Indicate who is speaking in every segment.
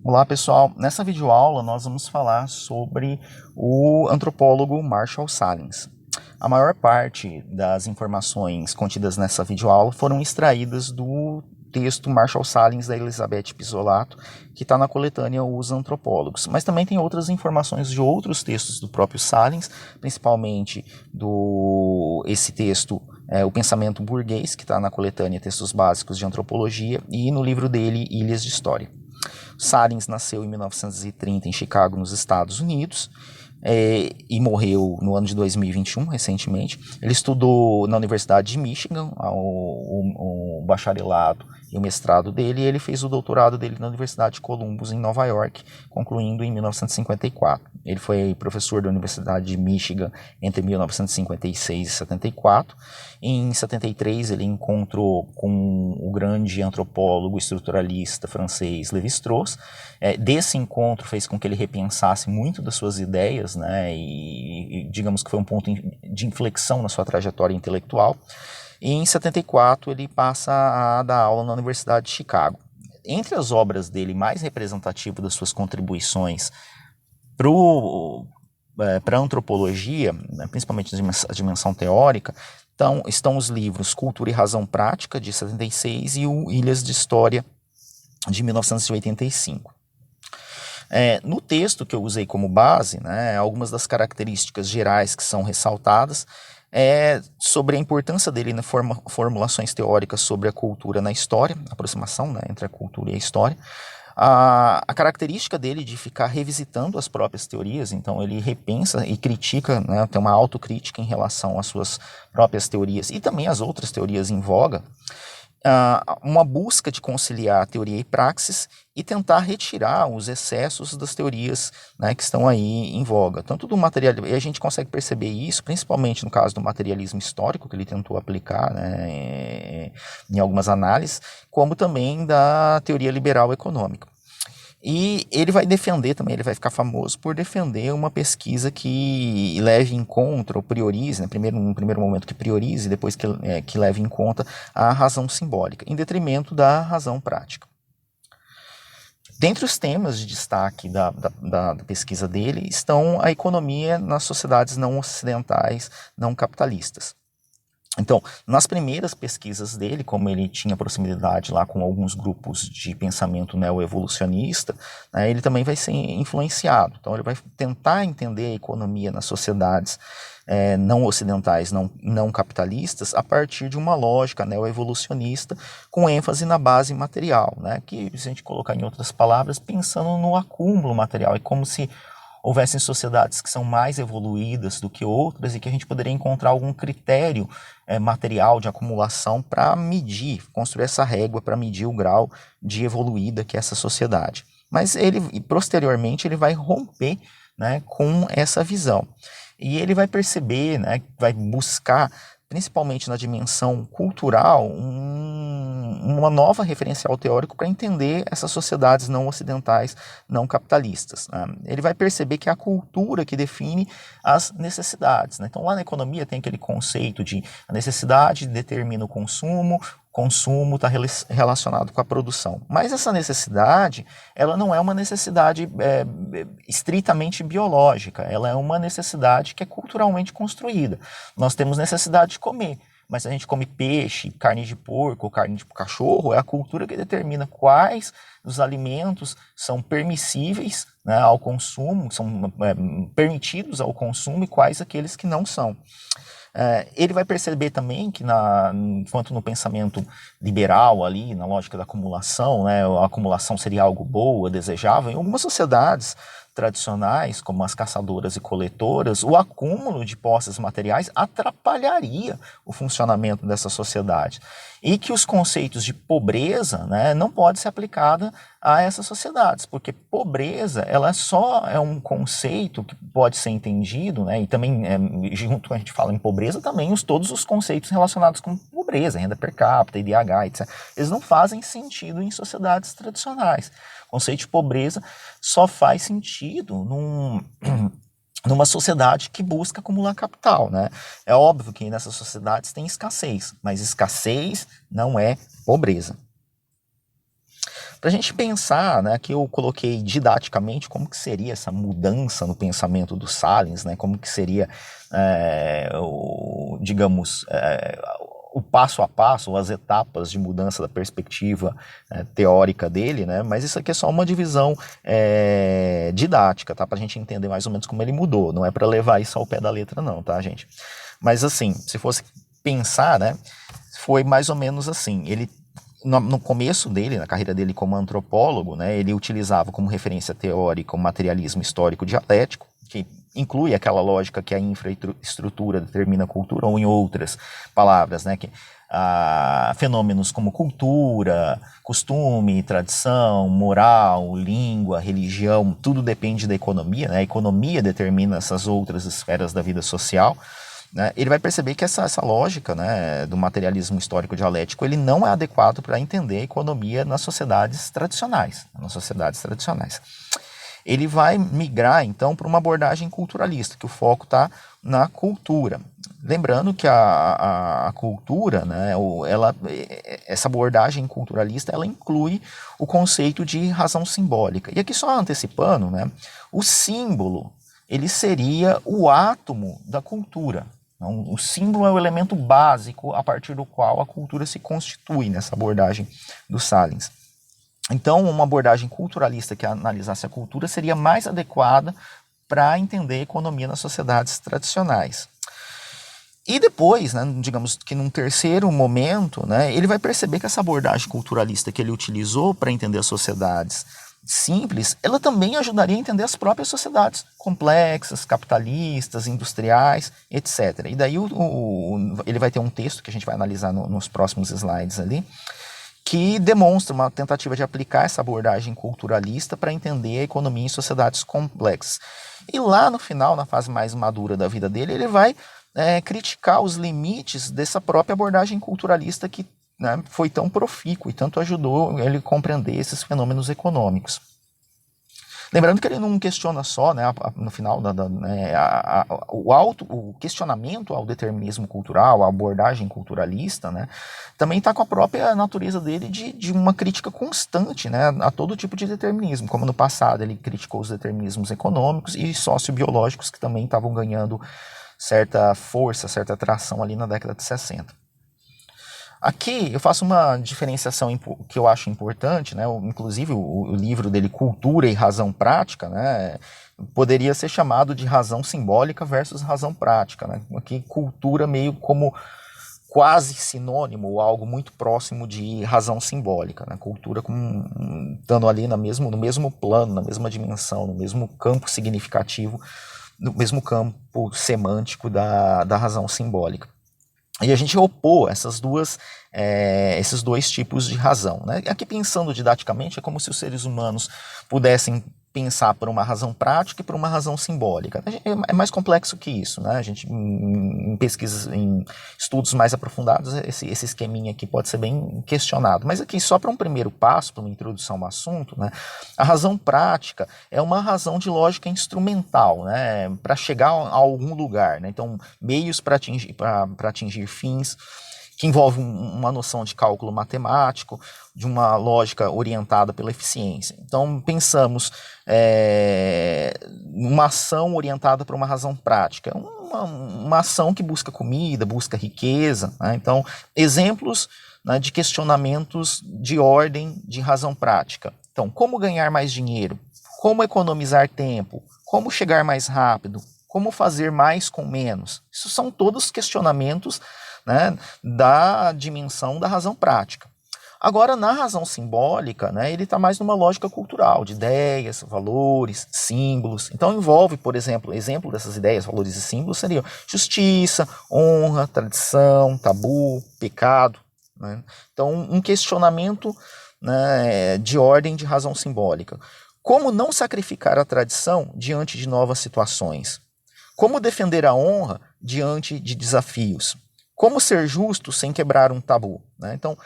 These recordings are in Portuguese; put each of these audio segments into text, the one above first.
Speaker 1: Olá pessoal, nessa videoaula nós vamos falar sobre o antropólogo Marshall Salins. A maior parte das informações contidas nessa videoaula foram extraídas do texto Marshall Salins da Elizabeth Pisolato, que está na coletânea Os Antropólogos. Mas também tem outras informações de outros textos do próprio Salins, principalmente esse texto O Pensamento Burguês, que está na coletânea Textos Básicos de Antropologia, e no livro dele Ilhas de História. Salins nasceu em 1930 em Chicago, nos Estados Unidos, e morreu no ano de 2021, recentemente. Ele estudou na Universidade de Michigan, o bacharelado e o mestrado dele, e ele fez o doutorado dele na Universidade de Columbus, em Nova York, concluindo em 1954. Ele foi professor da Universidade de Michigan entre 1956 e 74. Em 73, ele encontrou com o grande antropólogo estruturalista francês Lévi-Strauss. Desse encontro fez com que ele repensasse muito das suas ideias, né, e digamos que foi um ponto de inflexão na sua trajetória intelectual. E em 74 ele passa a dar aula na Universidade de Chicago. Entre as obras dele mais representativas das suas contribuições para a antropologia, né, principalmente a dimensão teórica, estão os livros Cultura e Razão Prática, de 76, e o Ilhas de História, de 1985. No texto que eu usei como base, né, algumas das características gerais que são ressaltadas sobre a importância dele na formulações teóricas sobre a cultura na história, aproximação, né, entre a cultura e a história. A característica dele de ficar revisitando as próprias teorias, então ele repensa e critica, né, tem uma autocrítica em relação às suas próprias teorias e também às outras teorias em voga. Uma busca de conciliar teoria e praxis e tentar retirar os excessos das teorias, né, que estão aí em voga. Tanto do materialismo, e a gente consegue perceber isso, principalmente no caso do materialismo histórico, que ele tentou aplicar, né, em algumas análises, como também da teoria liberal econômica. E ele vai defender também, ele vai ficar famoso por defender uma pesquisa que leve em conta, ou priorize, né, no primeiro momento que priorize, depois que leve em conta a razão simbólica, em detrimento da razão prática. Dentre os temas de destaque da pesquisa dele estão a economia nas sociedades não ocidentais, não capitalistas. Então, nas primeiras pesquisas dele, como ele tinha proximidade lá com alguns grupos de pensamento neoevolucionista, né, ele também vai ser influenciado. Então, ele vai tentar entender a economia nas sociedades não ocidentais, não capitalistas, a partir de uma lógica neoevolucionista com ênfase na base material, né, que, se a gente colocar em outras palavras, pensando no acúmulo material, é como se houvessem sociedades que são mais evoluídas do que outras e que a gente poderia encontrar algum critério material de acumulação para medir, construir essa régua para medir o grau de evoluída que é essa sociedade. Mas ele, posteriormente, ele vai romper, né, com essa visão. E ele vai perceber, né, vai buscar, principalmente na dimensão cultural, uma nova referencial teórico para entender essas sociedades não ocidentais, não capitalistas, né? Ele vai perceber que é a cultura que define as necessidades, né? Então, lá na economia tem aquele conceito de a necessidade determina o consumo está relacionado com a produção. Mas essa necessidade, ela não é uma necessidade estritamente biológica, ela é uma necessidade que é culturalmente construída. Nós temos necessidade de comer, mas se a gente come peixe, carne de porco ou carne de cachorro, é a cultura que determina quais os alimentos são permissíveis, né, ao consumo, são permitidos ao consumo e quais aqueles que não são. Ele vai perceber também que, enquanto no pensamento liberal, ali, na lógica da acumulação, né, a acumulação seria algo boa, desejável, em algumas sociedades tradicionais, como as caçadoras e coletoras, o acúmulo de posses materiais atrapalharia o funcionamento dessa sociedade. E que os conceitos de pobreza, né, não podem ser aplicados a essas sociedades, porque pobreza ela só é um conceito que pode ser entendido, né, e também, junto quando a gente fala em pobreza, também todos os conceitos relacionados com pobreza, renda per capita, IDH, etc., eles não fazem sentido em sociedades tradicionais. O conceito de pobreza só faz sentido numa sociedade que busca acumular capital, né? É óbvio que nessas sociedades tem escassez, mas escassez não é pobreza. Para a gente pensar, né, que eu coloquei didaticamente como que seria essa mudança no pensamento do Salins, né, como que seria, digamos, o passo a passo, as etapas de mudança da perspectiva teórica dele, né? Mas isso aqui é só uma divisão didática, tá? Para a gente entender mais ou menos como ele mudou. Não é para levar isso ao pé da letra, não, tá, gente? Mas assim, se fosse pensar, né? Foi mais ou menos assim. Ele no começo dele, na carreira dele como antropólogo, né, ele utilizava como referência teórica o materialismo histórico dialético, que inclui aquela lógica que a infraestrutura determina a cultura, ou em outras palavras, né, que fenômenos como cultura, costume, tradição, moral, língua, religião, tudo depende da economia, né, a economia determina essas outras esferas da vida social. Né, ele vai perceber que essa lógica, né, do materialismo histórico dialético, ele não é adequado para entender a economia nas sociedades tradicionais. Ele vai migrar, então, para uma abordagem culturalista, que o foco está na cultura. Lembrando que a cultura, né, essa abordagem culturalista, ela inclui o conceito de razão simbólica. E aqui só antecipando, né, o símbolo, ele seria o átomo da cultura. Então, o símbolo é o elemento básico a partir do qual a cultura se constitui nessa abordagem do Salins. Então, uma abordagem culturalista que analisasse a cultura seria mais adequada para entender a economia nas sociedades tradicionais. E depois, né, digamos que num terceiro momento, né, ele vai perceber que essa abordagem culturalista que ele utilizou para entender as sociedades simples, ela também ajudaria a entender as próprias sociedades complexas, capitalistas, industriais, etc. E daí ele vai ter um texto que a gente vai analisar nos próximos slides ali, que demonstra uma tentativa de aplicar essa abordagem culturalista para entender a economia em sociedades complexas. E lá no final, na fase mais madura da vida dele, ele vai criticar os limites dessa própria abordagem culturalista que, né, foi tão profícuo e tanto ajudou ele a compreender esses fenômenos econômicos. Lembrando que ele não questiona só, né, no final, o questionamento ao determinismo cultural, a abordagem culturalista, né, também está com a própria natureza dele de uma crítica constante, né, a todo tipo de determinismo, como no passado ele criticou os determinismos econômicos e sociobiológicos que também estavam ganhando certa força, certa atração ali na década de 60. Aqui eu faço uma diferenciação que eu acho importante, né? Inclusive o livro dele, Cultura e Razão Prática, né, poderia ser chamado de razão simbólica versus razão prática. Né? Aqui cultura meio como quase sinônimo, ou algo muito próximo de razão simbólica. Né? Cultura estando ali no mesmo plano, na mesma dimensão, no mesmo campo significativo, no mesmo campo semântico da razão simbólica. E a gente opor esses dois tipos de razão. Né? Aqui, pensando didaticamente, é como se os seres humanos pudessem pensar por uma razão prática e por uma razão simbólica. É mais complexo que isso. Né? A gente, em pesquisas, em estudos mais aprofundados, esse esqueminha aqui pode ser bem questionado. Mas aqui, só para um primeiro passo, para uma introdução ao assunto, né? A razão prática é uma razão de lógica instrumental, né? Para chegar a algum lugar. Né? Então, meios para atingir fins, que envolve uma noção de cálculo matemático, de uma lógica orientada pela eficiência. Então, pensamos uma ação orientada para uma razão prática, uma ação que busca comida, busca riqueza. Né? Então, exemplos, né, de questionamentos de ordem de razão prática. Então, como ganhar mais dinheiro? Como economizar tempo? Como chegar mais rápido? Como fazer mais com menos? Isso são todos questionamentos, né, da dimensão da razão prática. Agora, na razão simbólica, né, ele está mais numa lógica cultural, de ideias, valores, símbolos. Então, envolve, por exemplo dessas ideias, valores e símbolos seriam justiça, honra, tradição, tabu, pecado. Né? Então, um questionamento, né, de ordem de razão simbólica. Como não sacrificar a tradição diante de novas situações? Como defender a honra diante de desafios? Como ser justo sem quebrar um tabu? Né? Então,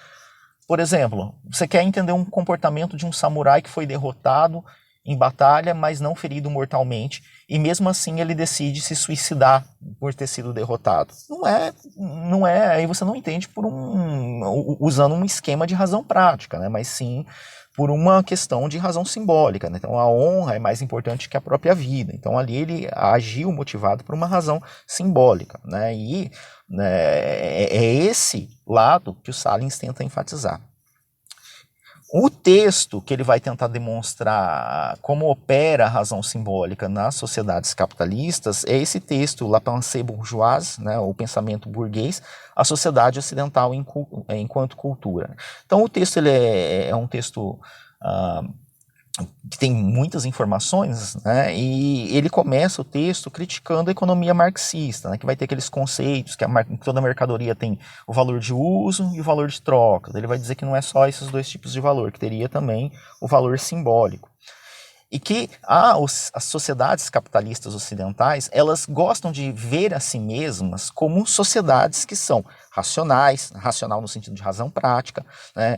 Speaker 1: por exemplo, você quer entender um comportamento de um samurai que foi derrotado em batalha, mas não ferido mortalmente, e mesmo assim ele decide se suicidar por ter sido derrotado. Não é, aí você não entende usando um esquema de razão prática, né? Mas sim, por uma questão de razão simbólica, né? Então a honra é mais importante que a própria vida. Então ali ele agiu motivado por uma razão simbólica, né? E né, é esse lado que o Salins tenta enfatizar. O texto que ele vai tentar demonstrar como opera a razão simbólica nas sociedades capitalistas é esse texto, La Pensée Bourgeoise, né, o pensamento burguês, a sociedade ocidental enquanto cultura. Então o texto ele é um texto que tem muitas informações, né, e ele começa o texto criticando a economia marxista, né, que vai ter aqueles conceitos que toda mercadoria tem o valor de uso e o valor de troca. Ele vai dizer que não é só esses dois tipos de valor, que teria também o valor simbólico. E que as sociedades capitalistas ocidentais, elas gostam de ver a si mesmas como sociedades que são racional no sentido de razão prática, né,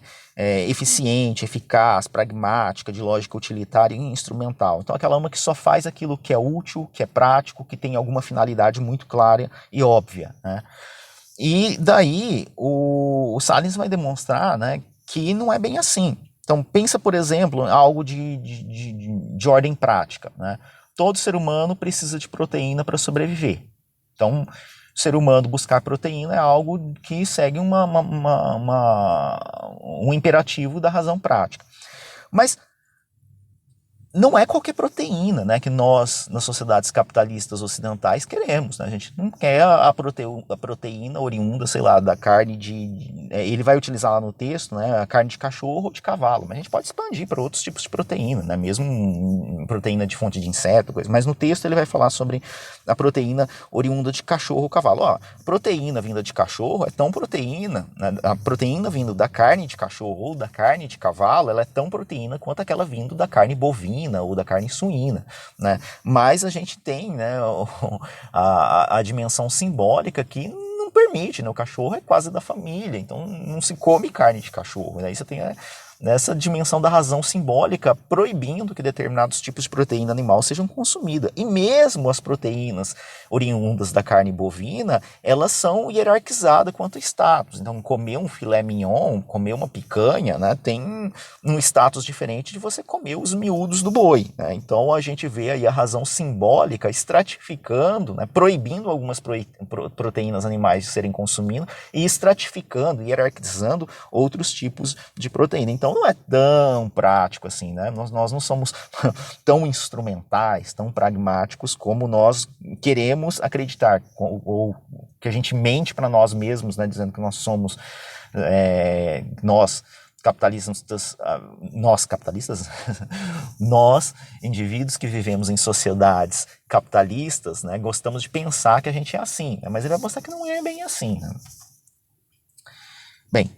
Speaker 1: eficiente, eficaz, pragmática, de lógica utilitária e instrumental. Então aquela uma que só faz aquilo que é útil, que é prático, que tem alguma finalidade muito clara e óbvia, né. E daí o Salins vai demonstrar, né, que não é bem assim. Então, pensa, por exemplo, algo de ordem prática, né? Todo ser humano precisa de proteína para sobreviver. Então, o ser humano buscar proteína é algo que segue um imperativo da razão prática. Mas não é qualquer proteína, né, que nós, nas sociedades capitalistas ocidentais, queremos, né? A gente não quer a proteína oriunda, sei lá, da carne ele vai utilizar lá no texto, né, a carne de cachorro ou de cavalo, mas a gente pode expandir para outros tipos de proteína, né, mesmo proteína de fonte de inseto, coisa. Mas no texto ele vai falar sobre a proteína oriunda de cachorro ou cavalo. Ó, proteína vinda de cachorro é tão proteína, né, a proteína vindo da carne de cachorro ou da carne de cavalo, ela é tão proteína quanto aquela vindo da carne bovina ou da carne suína, né? Mas a gente tem, né, a dimensão simbólica que não permite, né? O cachorro é quase da família, então não se come carne de cachorro, né? Aí você tem nessa dimensão da razão simbólica proibindo que determinados tipos de proteína animal sejam consumidas. E mesmo as proteínas oriundas da carne bovina, elas são hierarquizadas quanto a status. Então, comer um filé mignon, comer uma picanha, né, tem um status diferente de você comer os miúdos do boi, né? Então, a gente vê aí a razão simbólica estratificando, né, proibindo algumas proteínas animais de serem consumidas e estratificando, hierarquizando outros tipos de proteína. Então não é tão prático assim, né? Nós não somos tão instrumentais, tão pragmáticos como nós queremos acreditar, ou que a gente mente para nós mesmos, né, dizendo que nós somos, nós capitalistas, nós, indivíduos que vivemos em sociedades capitalistas, né, gostamos de pensar que a gente é assim, né? Mas ele vai mostrar que não é bem assim, né? Bem,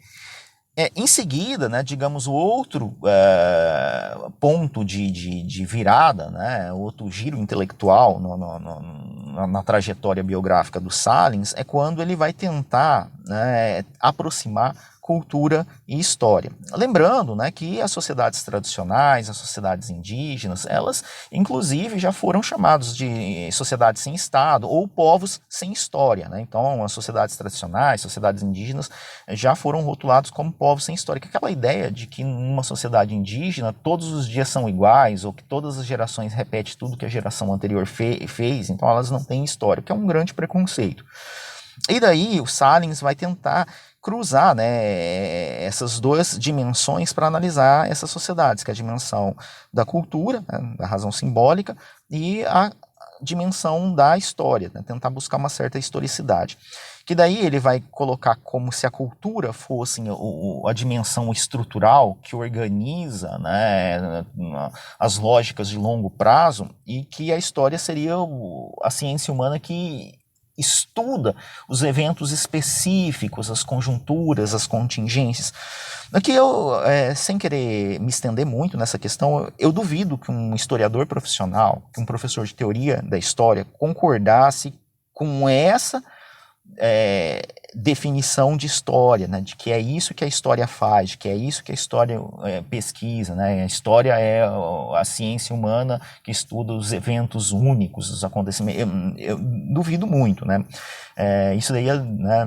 Speaker 1: em seguida, né, digamos, o outro ponto de virada, né, outro giro intelectual na trajetória biográfica do Salins é quando ele vai tentar, né, aproximar cultura e história. Lembrando, né, que as sociedades tradicionais, as sociedades indígenas, elas inclusive já foram chamadas de sociedades sem Estado ou povos sem história, né? Então as sociedades tradicionais, sociedades indígenas já foram rotulados como povos sem história. Que aquela ideia de que numa sociedade indígena todos os dias são iguais ou que todas as gerações repetem tudo que a geração anterior fez, então elas não têm história, que é um grande preconceito. E daí o Salins vai tentar cruzar, né, essas duas dimensões para analisar essas sociedades, que é a dimensão da cultura, né, da razão simbólica, e a dimensão da história, né, tentar buscar uma certa historicidade. Que daí ele vai colocar como se a cultura fosse a dimensão estrutural que organiza, né, as lógicas de longo prazo, e que a história seria a ciência humana que estuda os eventos específicos, as conjunturas, as contingências. Aqui eu, sem querer me estender muito nessa questão, eu duvido que um historiador profissional, que um professor de teoria da história concordasse com essa definição de história, né, de que é isso que a história faz, de que é isso que a história pesquisa, né, a história é a ciência humana que estuda os eventos únicos, os acontecimentos. Eu duvido muito, né, isso daí, né,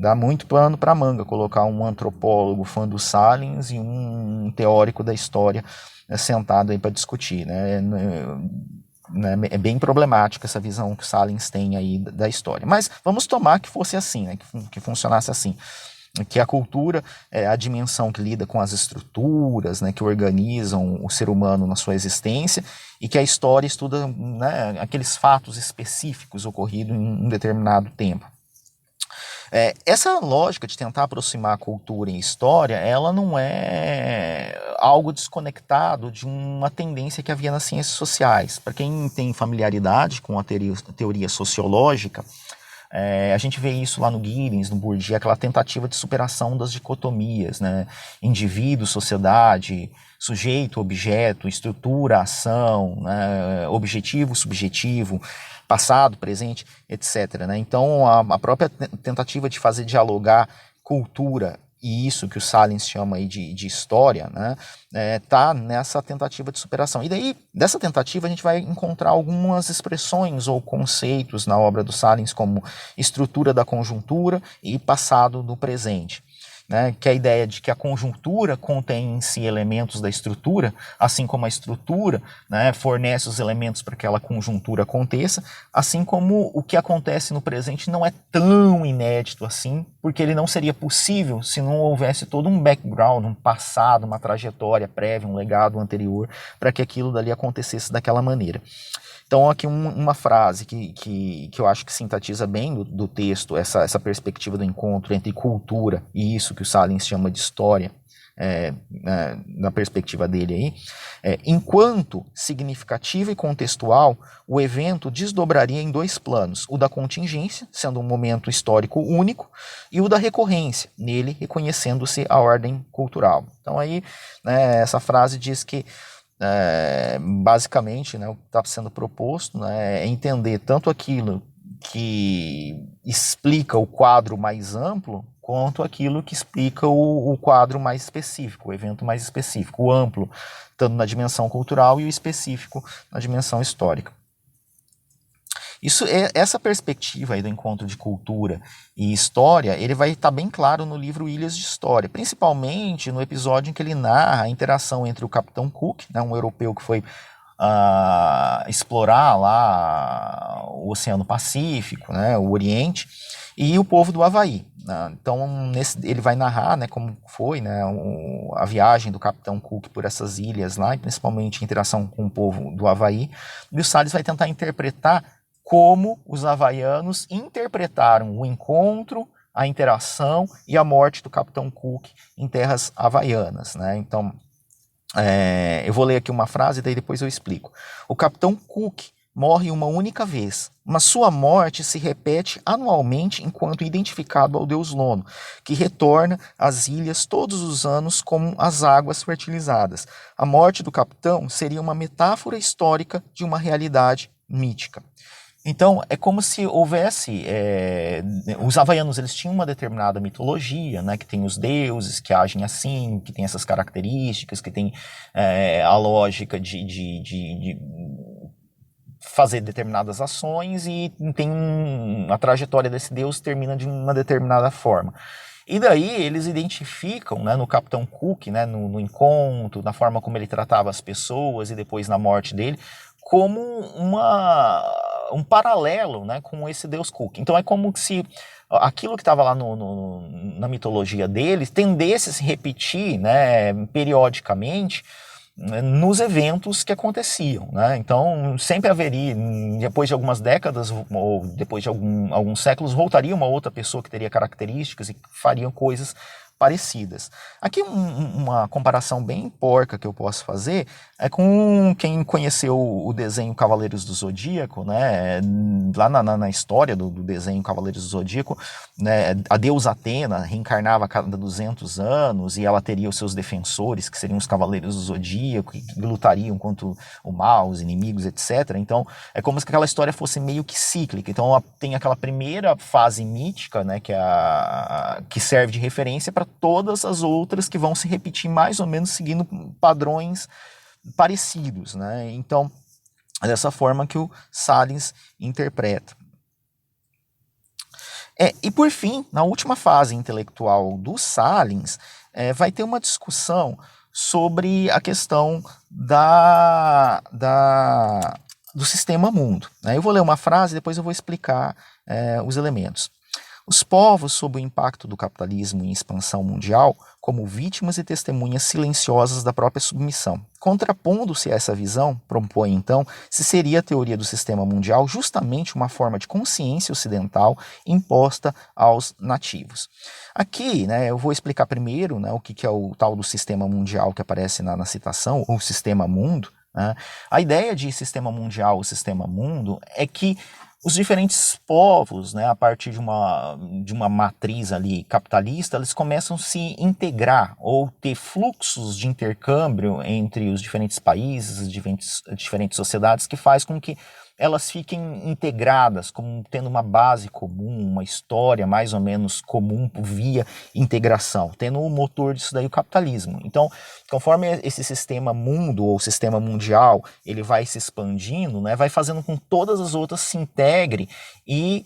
Speaker 1: dá muito pano para manga colocar um antropólogo fã do Salins e um teórico da história sentado aí para discutir, né? É bem problemática essa visão que o Salins tem aí da história. Mas vamos tomar que fosse assim, né? Que funcionasse assim. Que a cultura é a dimensão que lida com as estruturas, né, que organizam o ser humano na sua existência, e que a história estuda, né, aqueles fatos específicos ocorridos em um determinado tempo. Essa lógica de tentar aproximar a cultura e a história, ela não é algo desconectado de uma tendência que havia nas ciências sociais. Para quem tem familiaridade com a teoria sociológica, a gente vê isso lá no Giddens, no Bourdieu, aquela tentativa de superação das dicotomias, né? Indivíduo, sociedade, sujeito, objeto, estrutura, ação, né? Objetivo, subjetivo, passado, presente, etc. Né? Então, a própria tentativa de fazer dialogar cultura e isso que o Salins chama aí de história, né, tá nessa tentativa de superação. E daí, dessa tentativa, a gente vai encontrar algumas expressões ou conceitos na obra do Salins, como estrutura da conjuntura e passado do presente. Né, que é a ideia de que a conjuntura contém em si elementos da estrutura, assim como a estrutura, né, fornece os elementos para que aquela conjuntura aconteça, assim como o que acontece no presente não é tão inédito assim, porque ele não seria possível se não houvesse todo um background, um passado, uma trajetória prévia, um legado anterior, para que aquilo dali acontecesse daquela maneira. Então, aqui uma frase que eu acho que sintetiza bem do texto, essa perspectiva do encontro entre cultura e isso que o Salins chama de história, na perspectiva dele aí, enquanto significativo e contextual, o evento desdobraria em dois planos, o da contingência, sendo um momento histórico único, e o da recorrência, nele reconhecendo-se a ordem cultural. Então aí, né, essa frase diz que basicamente, né, o que está sendo proposto, né, é entender tanto aquilo que explica o quadro mais amplo, quanto aquilo que explica o quadro mais específico, o evento mais específico, o amplo, tanto na dimensão cultural e o específico na dimensão histórica. Essa perspectiva aí do encontro de cultura e história, ele vai estar bem claro no livro Ilhas de História, principalmente no episódio em que ele narra a interação entre o Capitão Cook, né, um europeu que foi explorar lá o Oceano Pacífico, né, o Oriente, e o povo do Havaí. Né? Então, ele vai narrar, né, como foi, né, a viagem do Capitão Cook por essas ilhas lá, e principalmente a interação com o povo do Havaí, e o Salles vai tentar interpretar como os havaianos interpretaram o encontro, a interação e a morte do Capitão Cook em terras havaianas. Né? Então, eu vou ler aqui uma frase e daí depois eu explico. O Capitão Cook morre uma única vez, mas sua morte se repete anualmente enquanto identificado ao Deus Lono, que retorna às ilhas todos os anos como as águas fertilizadas. A morte do capitão seria uma metáfora histórica de uma realidade mítica. Então, é como se houvesse... os havaianos, eles tinham uma determinada mitologia, né, que tem os deuses que agem assim, que tem essas características, que tem a lógica de fazer determinadas ações e tem a trajetória desse deus termina de uma determinada forma. E daí eles identificam, né, no Capitão Cook, né, no encontro, na forma como ele tratava as pessoas e depois na morte dele, como um paralelo, né, com esse deus Cook. Então é como se aquilo que estava lá na mitologia deles tendesse a se repetir, né, periodicamente, nos eventos que aconteciam. Né? Então, sempre haveria, depois de algumas décadas, ou depois de alguns séculos, voltaria uma outra pessoa que teria características e fariam coisas parecidas. Aqui uma comparação bem porca que eu posso fazer é com quem conheceu o desenho Cavaleiros do Zodíaco, né? Lá na história do desenho Cavaleiros do Zodíaco, né? A deusa Atena reencarnava a cada 200 anos e ela teria os seus defensores, que seriam os Cavaleiros do Zodíaco, que lutariam contra o mal, os inimigos, etc. Então, é como se aquela história fosse meio que cíclica. Então, tem aquela primeira fase mítica, né? Que serve de referência para todas as outras que vão se repetir mais ou menos seguindo padrões parecidos, né? Então, é dessa forma que o Salles interpreta. E por fim, na última fase intelectual do Salins, vai ter uma discussão sobre a questão do sistema mundo, né? Eu vou ler uma frase e depois eu vou explicar os elementos. Os povos, sob o impacto do capitalismo em expansão mundial, como vítimas e testemunhas silenciosas da própria submissão. Contrapondo-se a essa visão, propõe então, se seria a teoria do sistema mundial justamente uma forma de consciência ocidental imposta aos nativos. Aqui, né, eu vou explicar primeiro, né, o que é o tal do sistema mundial que aparece na citação, ou sistema mundo. Né? A ideia de sistema mundial ou sistema mundo é que os diferentes povos, né, a partir de uma matriz ali capitalista, eles começam a se integrar ou ter fluxos de intercâmbio entre os diferentes países, as diferentes sociedades, que faz com que elas fiquem integradas, como tendo uma base comum, uma história mais ou menos comum via integração, tendo o motor disso daí o capitalismo. Então, conforme esse sistema mundo ou sistema mundial, ele vai se expandindo, né, vai fazendo com que todas as outras se integrem e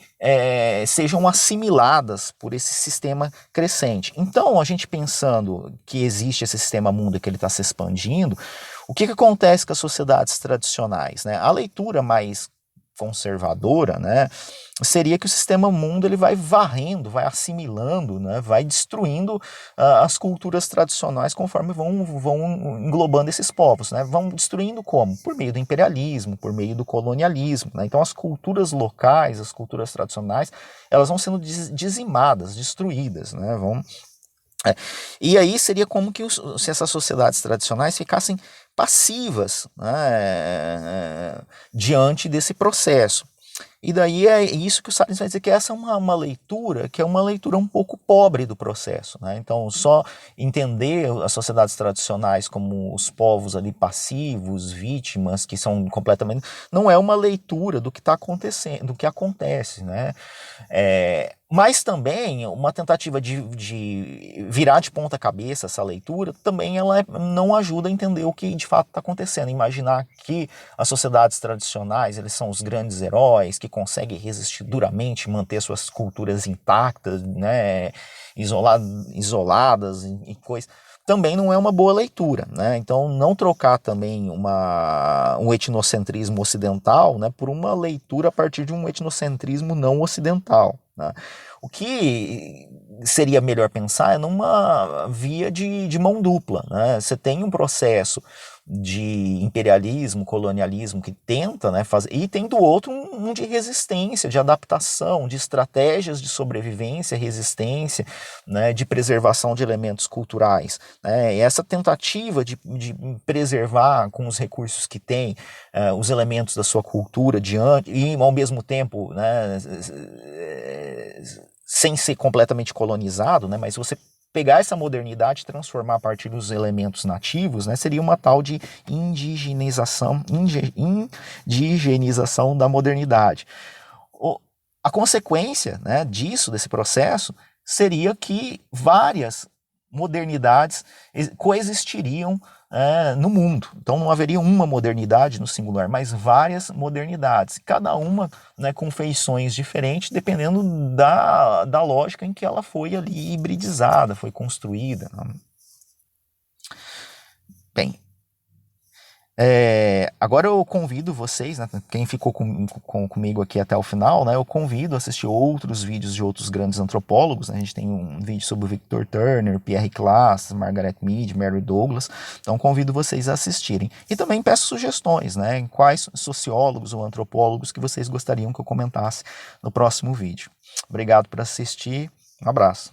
Speaker 1: sejam assimiladas por esse sistema crescente. Então, a gente pensando que existe esse sistema mundo e que ele está se expandindo, o que acontece com as sociedades tradicionais, né? A leitura mais conservadora, né, seria que o sistema mundo ele vai varrendo, vai assimilando, né, vai destruindo as culturas tradicionais conforme vão englobando esses povos, né, vão destruindo como? Por meio do imperialismo, por meio do colonialismo, né, então as culturas locais, as culturas tradicionais, elas vão sendo dizimadas, destruídas, né, e aí seria como que se essas sociedades tradicionais ficassem passivas, né, diante desse processo. E daí é isso que o Salins vai dizer, que essa é uma leitura que é uma leitura um pouco pobre do processo, né? Então, só entender as sociedades tradicionais como os povos ali passivos, vítimas, que são completamente... não é uma leitura do que está acontecendo, do que acontece, né? Mas também uma tentativa de virar de ponta cabeça essa leitura, também ela não ajuda a entender o que de fato está acontecendo. Imaginar que as sociedades tradicionais, eles são os grandes heróis, que conseguem resistir duramente, manter suas culturas intactas, né, isoladas e coisas, também não é uma boa leitura, né? Então não trocar também um etnocentrismo ocidental, né, por uma leitura a partir de um etnocentrismo não ocidental, né? O que seria melhor pensar é numa via de mão dupla, né? Você tem um processo de imperialismo, colonialismo que tenta, né, fazer, e tem do outro um de resistência, de adaptação, de estratégias de sobrevivência, resistência, né, de preservação de elementos culturais, né? E essa tentativa de preservar com os recursos que tem os elementos da sua cultura diante e ao mesmo tempo, né, sem ser completamente colonizado, né, mas você pegar essa modernidade e transformar a partir dos elementos nativos, né, seria uma tal de indigenização da modernidade. A consequência, né, disso, desse processo, seria que várias modernidades coexistiriam no mundo. Então não haveria uma modernidade no singular, mas várias modernidades, cada uma, né, com feições diferentes, dependendo da lógica em que ela foi ali hibridizada, foi construída. Bem, agora eu convido vocês, né, quem ficou comigo aqui até o final, né, eu convido a assistir outros vídeos de outros grandes antropólogos, né, a gente tem um vídeo sobre o Victor Turner, Pierre Class, Margaret Mead, Mary Douglas, então convido vocês a assistirem. E também peço sugestões, né, em quais sociólogos ou antropólogos que vocês gostariam que eu comentasse no próximo vídeo. Obrigado por assistir, um abraço.